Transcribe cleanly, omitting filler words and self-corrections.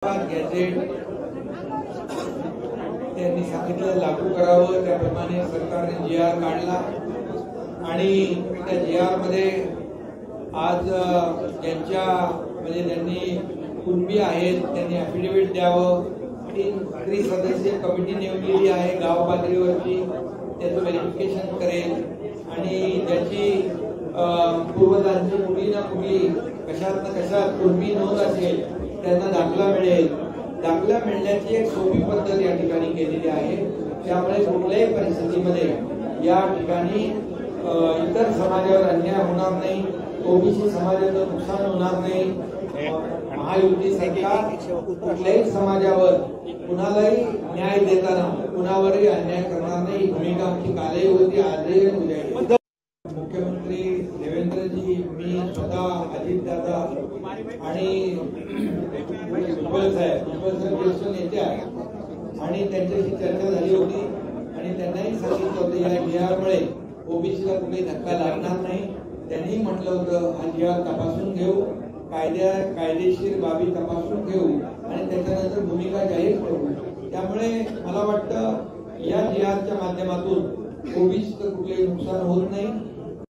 Gadget त्यांनी सांगितलं लागू करावं, त्याप्रमाणे सरकारने GR काढला आणि त्या GR मध्ये आज ज्यांच्या म्हणजे त्यांनी कुटुंबी आहेत त्यांनी ॲफिडेव्हिट द्यावं. 3 सदस्यीय कमिटी नेमलेली आहे गाव पातळीवरची, त्याचं व्हेरिफिकेशन करेल आणि ज्याची पूर्वजांची कुठली ना कुठली कशात ना कशात कुटुंबी नोंद असेल त्यांना दाखला मिळेल. दाखला मिळण्याची एक सोपी पद्धत या ठिकाणी केलेली आहे. त्यामुळे कुठल्याही परिस्थितीमध्ये या ठिकाणी इतर समाजावर अन्याय होणार नाही, ओबीसी समाजाचं नुकसान होणार नाही. महायुती सरकार कुठल्याही समाजावर कुणालाही न्याय देताना कुणावरही अन्याय करणार नाही. ही भूमिका आमची कालही होती, आजही उद्या. मुख्यमंत्री देवेंद्रजी, मी स्वतः अजितदादा आणि भुजबळ साहेब ज्येष्ठ नेते आहेत आणि त्यांच्याशी चर्चा झाली होती आणि त्यांनाही सांगितलं होतं या GR मुळे ओबीसीला कुठे धक्का लागणार नाही. त्यांनी म्हटलं होतं हा GR तपासून घेऊ, कायदेशीर बाबी तपासून घेऊ आणि त्याच्यानंतर भूमिका जाहीर करू. त्यामुळे मला वाटतं या GRच्या माध्यमातून ओबीसीचं कुठलेही नुकसान होत नाही.